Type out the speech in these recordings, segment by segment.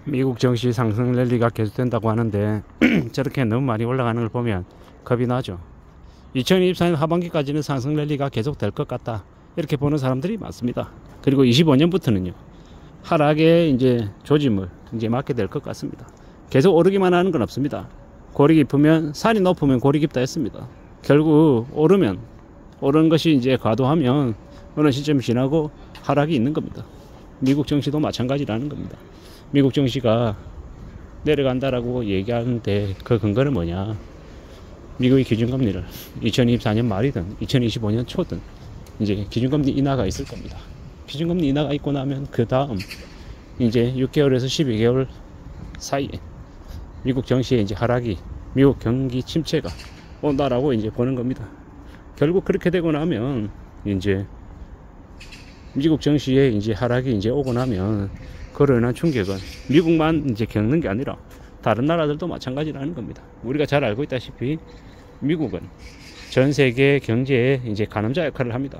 미국 증시 상승 랠리가 계속된다고 하는데 저렇게 너무 많이 올라가는 걸 보면 겁이 나죠. 2024년 하반기까지는 상승 랠리가 계속될 것 같다, 이렇게 보는 사람들이 많습니다. 그리고 25년부터는요 하락의 이제 조짐을 이제 맞게 될 것 같습니다. 계속 오르기만 하는 건 없습니다. 골이 깊으면, 산이 높으면 골이 깊다 했습니다. 결국 오르면, 오르는 것이 이제 과도하면 어느 시점 지나고 하락이 있는 겁니다. 미국 증시도 마찬가지라는 겁니다. 미국 증시가 내려간다라고 얘기하는데 그 근거는 뭐냐? 미국의 기준금리를 2024년 말이든 2025년 초든 이제 기준금리 인하가 있을 겁니다. 기준금리 인하가 있고 나면 그 다음 이제 6개월에서 12개월 사이에 미국 증시의 이제 하락이, 미국 경기 침체가 온다라고 이제 보는 겁니다. 결국 그렇게 되고 나면 이제 미국 증시의 이제 하락이 이제 오고 나면 그로 인한 충격은 미국만 이제 겪는 게 아니라 다른 나라들도 마찬가지라는 겁니다. 우리가 잘 알고 있다시피 미국은 전 세계 경제에 이제 가늠자 역할을 합니다.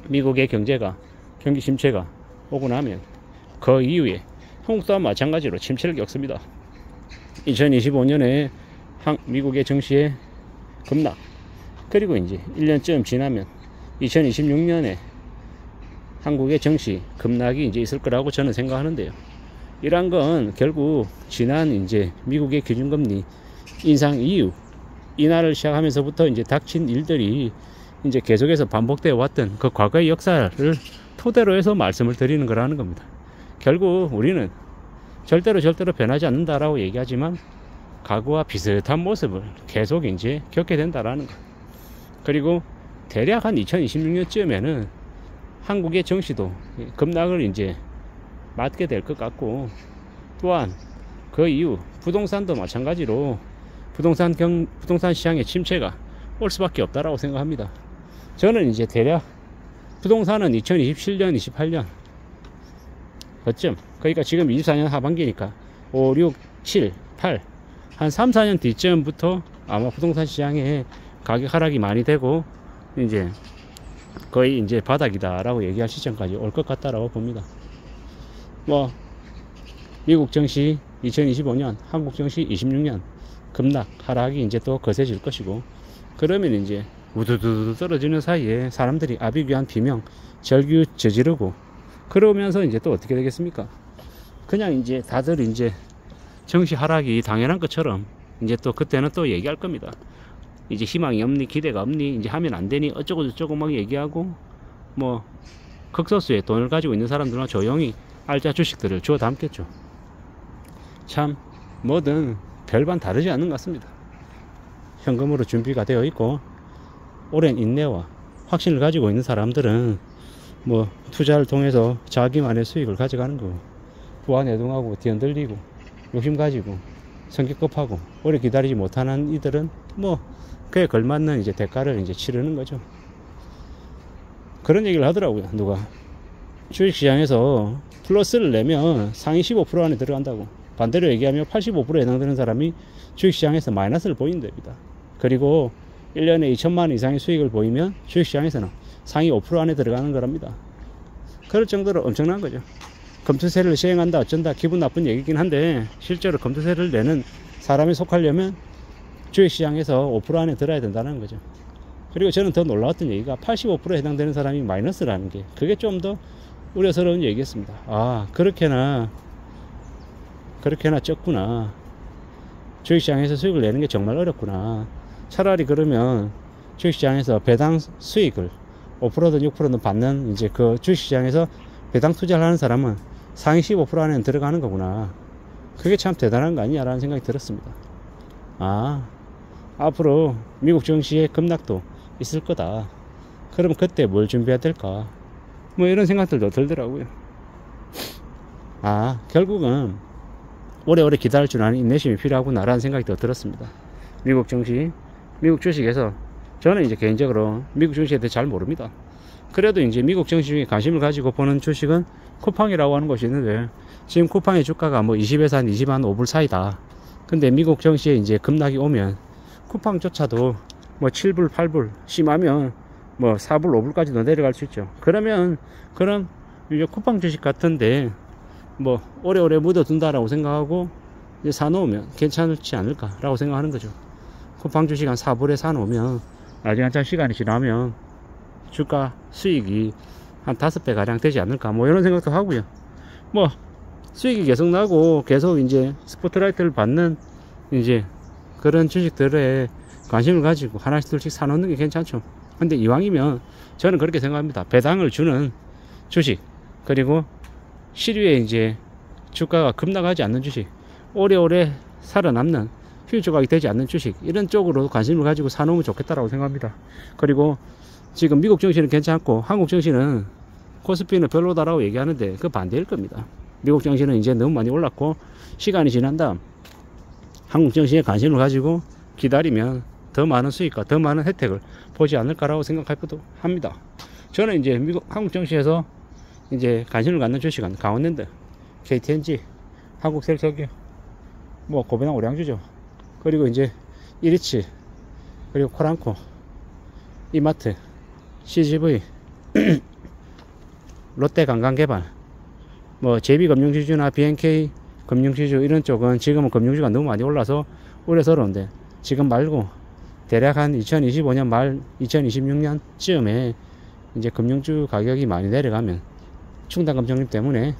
미국의 경제가, 경기 침체가 오고 나면 그 이후에 한국 또한 마찬가지로 침체를 겪습니다. 2025년에 미국의 증시의 급락, 그리고 이제 1년쯤 지나면 2026년에 한국의 증시 급락이 이제 있을 거라고 저는 생각하는데요. 이란 건 결국 지난 이제 미국의 기준금리 인상 이후 인하를 시작하면서부터 이제 닥친 일들이 이제 계속해서 반복되어 왔던 그 과거의 역사를 토대로 해서 말씀을 드리는 거라는 겁니다. 결국 우리는 절대로 변하지 않는다라고 얘기하지만 과거와 비슷한 모습을 계속 이제 겪게 된다라는 것. 그리고 대략 한 2026년쯤에는 한국의 증시도 급락을 이제 맞게 될 것 같고, 또한 그 이후 부동산도 마찬가지로 부동산 시장의 침체가 올 수밖에 없다라고 생각합니다. 저는 이제 대략 부동산은 2027년, 28년 그쯤, 그러니까 지금 24년 하반기니까 5, 6, 7, 8, 한 3, 4년 뒤쯤부터 아마 부동산 시장에 가격 하락이 많이 되고 이제 거의 이제 바닥이다라고 얘기할 시점까지 올 것 같다라고 봅니다. 뭐 미국 증시 2025년, 한국 증시 26년 급락 하락이 이제 또 거세질 것이고, 그러면 이제 우두두두 떨어지는 사이에 사람들이 아비규환 비명 절규 저지르고 그러면서 이제 또 어떻게 되겠습니까? 그냥 이제 다들 이제 증시 하락이 당연한 것처럼 이제 또 그때는 또 얘기할 겁니다. 이제 희망이 없니, 기대가 없니, 이제 하면 안 되니, 어쩌고 저쩌고 막 얘기하고, 뭐 극소수의 돈을 가지고 있는 사람들은 조용히 알짜 주식들을 주워 담겠죠. 참 뭐든 별반 다르지 않는 것 같습니다. 현금으로 준비가 되어 있고 오랜 인내와 확신을 가지고 있는 사람들은 뭐 투자를 통해서 자기만의 수익을 가져가는 거고, 부안해동하고 뒤흔들리고 욕심 가지고 성격 급하고 오래 기다리지 못하는 이들은 뭐 그에 걸맞는 이제 대가를 이제 치르는 거죠. 그런 얘기를 하더라고요. 누가 주식시장에서 플러스를 내면 상위 15% 안에 들어간다고, 반대로 얘기하면 85%에 해당되는 사람이 주식시장에서 마이너스를 보인답니다. 그리고 1년에 2천만 원 이상의 수익을 보이면 주식시장에서는 상위 5% 안에 들어가는 거랍니다. 그럴 정도로 엄청난 거죠. 검투세를 시행한다 어쩐다 기분 나쁜 얘기긴 한데, 실제로 검투세를 내는 사람에 속하려면 주식시장에서 5% 안에 들어야 된다는 거죠. 그리고 저는 더 놀라웠던 얘기가 85%에 해당되는 사람이 마이너스라는 게, 그게 좀 더 우려스러운 얘기였습니다. 아, 그렇게나 적구나. 주식시장에서 수익을 내는 게 정말 어렵구나. 차라리 그러면 주식시장에서 배당 수익을 5%든 6%든 받는 이제 그 주식시장에서 배당 투자를 하는 사람은 상위 15% 안에 들어가는 거구나. 그게 참 대단한 거 아니냐라는 생각이 들었습니다. 아, 앞으로 미국 증시의 급락도 있을 거다. 그럼 그때 뭘 준비해야 될까? 뭐 이런 생각들도 들더라고요. 아, 결국은 오래오래 기다릴 줄 아는 인내심이 필요하구나라는 생각이 더 들었습니다. 미국 증시, 미국 주식에서 저는 이제 개인적으로 미국 증시에 대해 잘 모릅니다. 그래도 이제 미국 증시 중에 관심을 가지고 보는 주식은 쿠팡이라고 하는 것이 있는데, 지금 쿠팡의 주가가 뭐 20에서 한 25불 사이다. 근데 미국 증시에 이제 급락이 오면 쿠팡조차도 뭐 7불, 8불, 심하면 뭐 4불, 5불까지도 내려갈 수 있죠. 그러면 그런 이제 쿠팡 주식 같은데 뭐 오래오래 묻어둔다라고 생각하고 이제 사놓으면 괜찮지 않을까라고 생각하는 거죠. 쿠팡 주식 한 4불에 사놓으면 나중에 한참 시간이 지나면 주가 수익이 한 5배 가량 되지 않을까, 뭐 이런 생각도 하고요. 뭐 수익이 계속 나고 계속 이제 스포트라이트를 받는 이제 그런 주식들에 관심을 가지고 하나씩 둘씩 사놓는 게 괜찮죠. 근데 이왕이면 저는 그렇게 생각합니다. 배당을 주는 주식, 그리고 시류에 이제 주가가 급락하지 않는 주식, 오래오래 살아남는 휴지 조각이 되지 않는 주식, 이런 쪽으로 관심을 가지고 사놓으면 좋겠다라고 생각합니다. 그리고 지금 미국 증시는 괜찮고 한국 증시는 코스피는 별로다라고 얘기하는데 그 반대일 겁니다. 미국 증시는 이제 너무 많이 올랐고 시간이 지난 다음 한국 증시에 관심을 가지고 기다리면 더 많은 수익과 더 많은 혜택을 보지 않을까라고 생각하기도 합니다. 저는 이제 한국 증시에서 이제 관심을 갖는 주식은 강원랜드, KTNG, 한국셀석유, 뭐 고배당 오량주죠. 그리고 이제 이리치, 그리고 코랑코, 이마트, CGV, 롯데관광개발, 뭐 JB금융지주나 BNK 금융지주 이런 쪽은 지금은 금융주가 너무 많이 올라서 우려스러운데, 지금 말고 대략 한 2025년 말 2026년 쯤에 이제 금융주 가격이 많이 내려가면 충당금 적립 때문에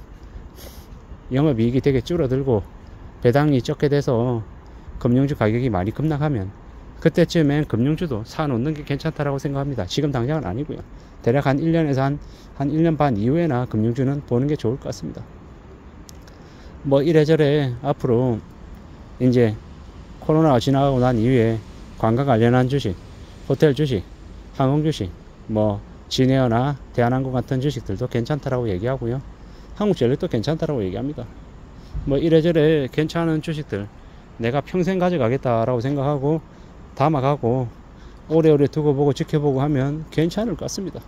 영업이익이 되게 줄어들고 배당이 적게 돼서 금융주 가격이 많이 급락하면 그때쯤엔 금융주도 사놓는 게 괜찮다라고 생각합니다. 지금 당장은 아니고요. 대략 한 1년에서 한 1년 반 이후에나 금융주는 보는 게 좋을 것 같습니다. 뭐 이래저래 앞으로 이제 코로나가 지나가고 난 이후에 관광 관련한 주식, 호텔 주식, 항공 주식, 뭐 진에어나 대한항공 같은 주식들도 괜찮다라고 얘기하고요. 한국전력도 괜찮다라고 얘기합니다. 뭐 이래저래 괜찮은 주식들 내가 평생 가져가겠다라고 생각하고 담아가고 오래오래 두고 보고 지켜보고 하면 괜찮을 것 같습니다.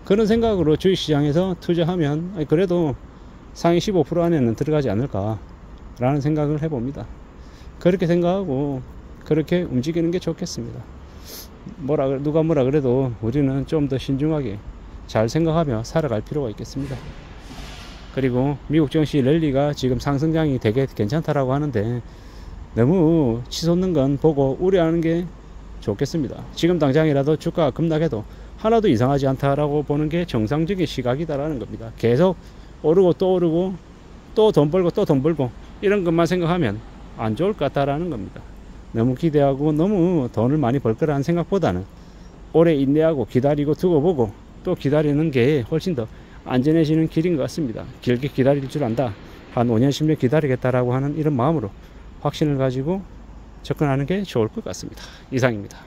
그런 생각으로 주식시장에서 투자하면 그래도 상위 15% 안에는 들어가지 않을까 라는 생각을 해봅니다. 그렇게 생각하고 그렇게 움직이는 게 좋겠습니다. 누가 뭐라 그래도 우리는 좀 더 신중하게 잘 생각하며 살아갈 필요가 있겠습니다. 그리고 미국 증시 랠리가 지금 상승장이 되게 괜찮다라고 하는데 너무 치솟는 건 보고 우려하는 게 좋겠습니다. 지금 당장이라도 주가가 급락해도 하나도 이상하지 않다라고 보는 게 정상적인 시각이다라는 겁니다. 계속 오르고 또 오르고 또 돈 벌고 또 돈 벌고 이런 것만 생각하면 안 좋을 것 같다라는 겁니다. 너무 기대하고 너무 돈을 많이 벌 거라는 생각보다는 오래 인내하고 기다리고 두고 보고 또 기다리는 게 훨씬 더 안전해지는 길인 것 같습니다. 길게 기다릴 줄 안다, 한 5년 10년 기다리겠다라고 하는 이런 마음으로 확신을 가지고 접근하는 게 좋을 것 같습니다. 이상입니다.